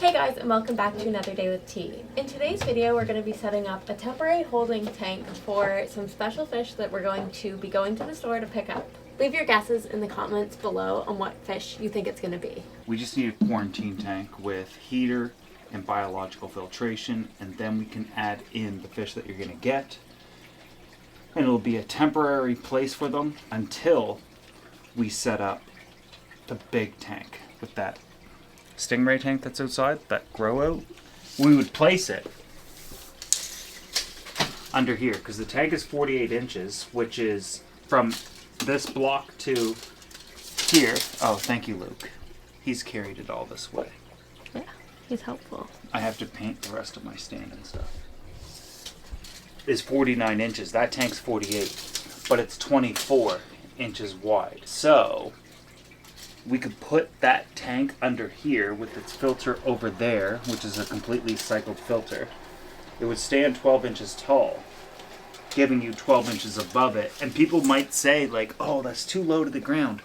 Hey guys, and welcome back to another day with tea. In today's video, we're going to be setting up a temporary holding tank for some special fish that we're going to be going to the store to pick up. Leave your guesses in the comments below on what fish you think it's going to be. We just need a quarantine tank with heater and biological filtration, and then we can add in the fish that you're going to get. And it'll be a temporary place for them until we set up the big tank with that stingray tank that's outside, that grow out. We would place it under here because the tank is 48 inches, which is from this block to here. Oh, thank you, Luke. He's carried it all this way. Yeah, he's helpful. I have to paint the rest of my stand and stuff. Is 49 inches. That tank's 48, but it's 24 inches wide. So we could put that tank under here with its filter over there, which is a completely cycled filter. It would stand 12 inches tall, giving you 12 inches above it. And people might say like, oh, that's too low to the ground.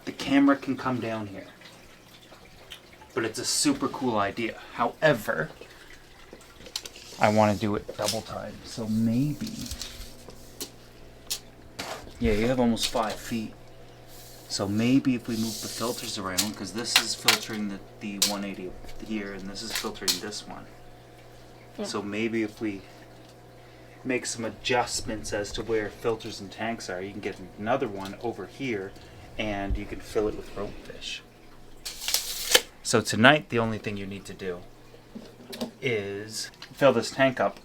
The camera can come down here. But it's a super cool idea. However, I want to do it double time. So maybe, yeah, you have almost 5 feet. So maybe if we move the filters around, because this is filtering the 180 here, and this is filtering this one. Yeah. So maybe if we make some adjustments as to where filters and tanks are, you can get another one over here, and you can fill it with ropefish. So tonight, the only thing you need to do is fill this tank up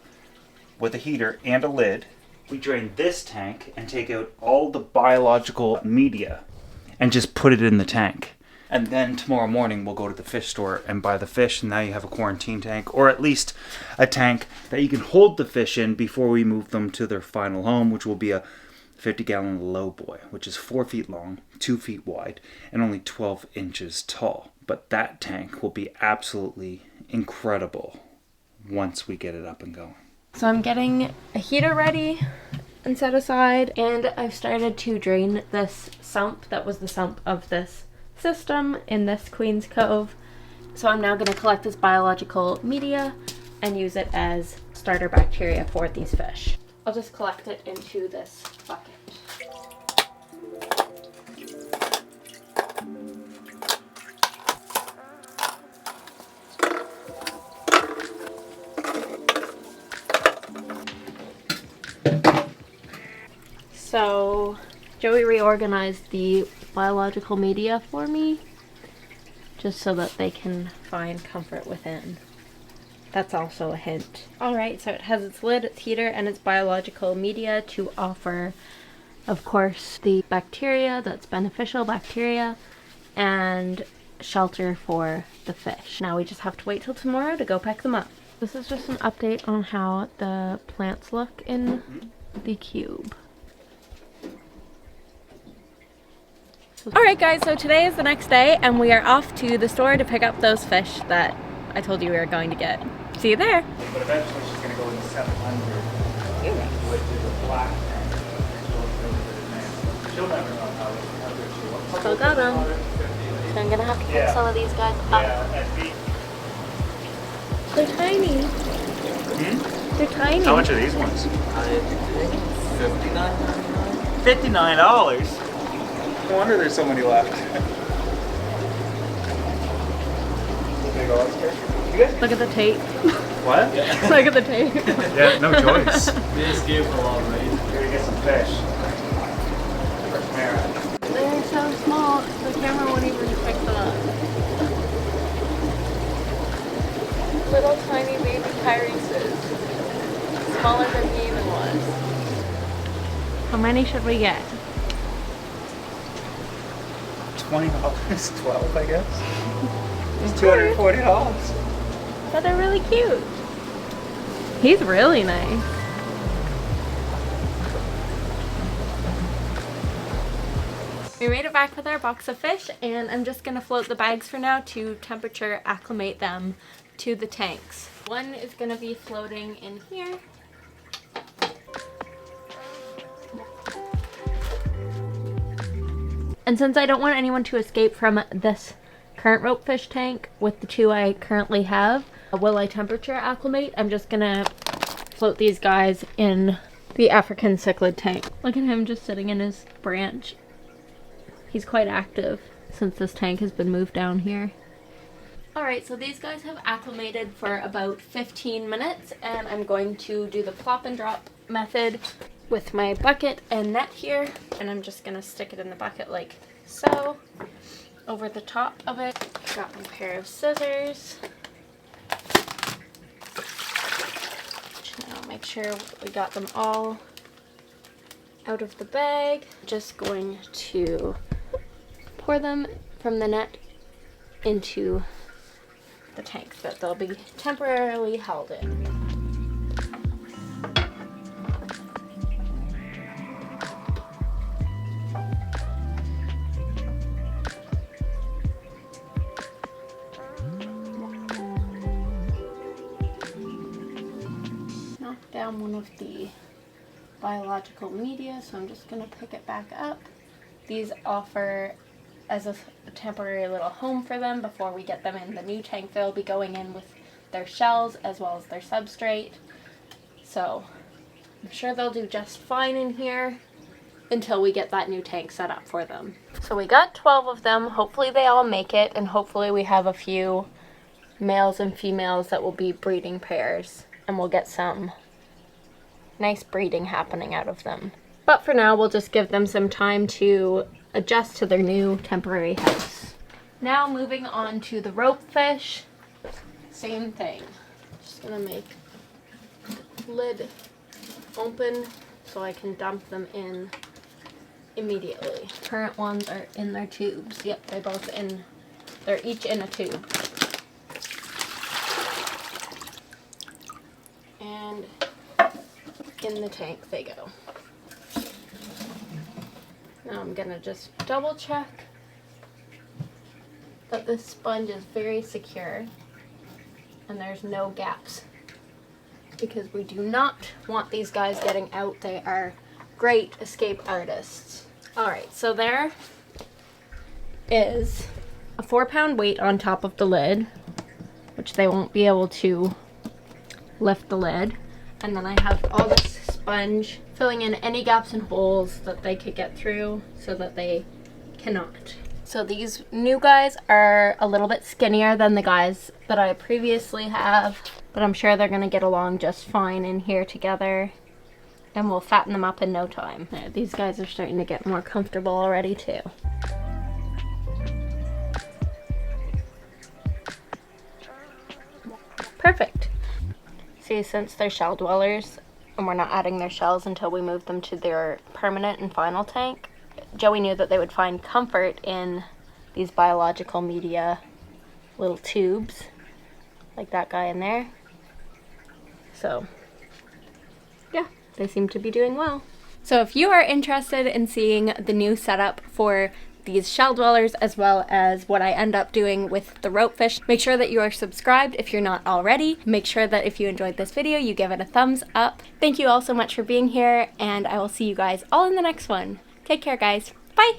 with a heater and a lid. We drain this tank and take out all the biological media and just put it in the tank. And then tomorrow morning we'll go to the fish store and buy the fish, and now you have a quarantine tank, or at least a tank that you can hold the fish in before we move them to their final home, which will be a 50-gallon low boy, which is 4 feet long, 2 feet wide, and only 12 inches tall. But that tank will be absolutely incredible once we get it up and going. So I'm getting a heater ready and set aside, and I've started to drain this sump that was the sump of this system in this Queen's Cove. So I'm now going to collect this biological media and use it as starter bacteria for these fish. I'll just collect it into this bucket. So Joey reorganized the biological media for me just so that they can find comfort within. That's also a hint. Alright, so it has its lid, its heater, and its biological media to offer, of course, the bacteria that's beneficial bacteria and shelter for the fish. Now we just have to wait till tomorrow to go pick them up. This is just an update on how the plants look in the cube. Alright guys, so today is the next day and we are off to the store to pick up those fish that I told you we were going to get. See you there! But eventually she's going to go in the 700, which is a black tank. She'll never know how good she looks. Still got them. So I'm going to have to pick some of these guys up. They're tiny. Hmm? They're tiny. How much are these ones? $59. $59? No wonder there's so many left. Look at the tape. What? Look at the tape. Yeah, no choice. This gave a lot of rain. We're gonna get some fish. For Tamara. They're so small, the camera won't even pick them up. Little tiny baby pyreses. Smaller than he even was. How many should we get? $20, 12, I guess. It's $240. But they're really cute. He's really nice. We made it back with our box of fish, and I'm just gonna float the bags for now to temperature acclimate them to the tanks. One is gonna be floating in here. And since I don't want anyone to escape from this current ropefish tank with the 2 I currently have. Will I temperature acclimate? I'm just gonna float these guys in the African cichlid tank. Look at him just sitting in his branch. He's quite active since this tank has been moved down here. Alright, so these guys have acclimated for about 15 minutes, and I'm going to do the plop and drop method with my bucket and net here, and I'm just gonna stick it in the bucket like so, over the top of it. Got my pair of scissors. Now make sure we got them all out of the bag. Just going to pour them from the net into the tank that they'll be temporarily held in. Knock down one of the biological media, so I'm just going to pick it back up. These offer as a temporary little home for them before we get them in the new tank. They'll be going in with their shells as well as their substrate. So I'm sure they'll do just fine in here until we get that new tank set up for them. So we got 12 of them. Hopefully they all make it, and hopefully we have a few males and females that will be breeding pairs, and we'll get some nice breeding happening out of them. But for now, we'll just give them some time to adjust to their new temporary house. Now moving on to the ropefish. Same thing. Just gonna make the lid open so I can dump them in immediately. Current ones are in their tubes. Yep, they're each in a tube. And in the tank they go. Now I'm gonna just double check that this sponge is very secure and there's no gaps, because we do not want these guys getting out. They are great escape artists. Alright, so there is a 4-pound weight on top of the lid, which they won't be able to lift the lid. And then I have all this sponge filling in any gaps and holes that they could get through so that they cannot. So these new guys are a little bit skinnier than the guys that I previously have, but I'm sure they're gonna get along just fine in here together, and we'll fatten them up in no time. There, these guys are starting to get more comfortable already too. Perfect. See, since they're shell dwellers, and we're not adding their shells until we move them to their permanent and final tank, Joey knew that they would find comfort in these biological media little tubes, like that guy in there. So, yeah, they seem to be doing well. So if you are interested in seeing the new setup for these shell dwellers, as well as what I end up doing with the ropefish, make sure that you are subscribed if you're not already. Make sure that if you enjoyed this video, you give it a thumbs up. Thank you all so much for being here, and I will see you guys all in the next one. Take care, guys. Bye!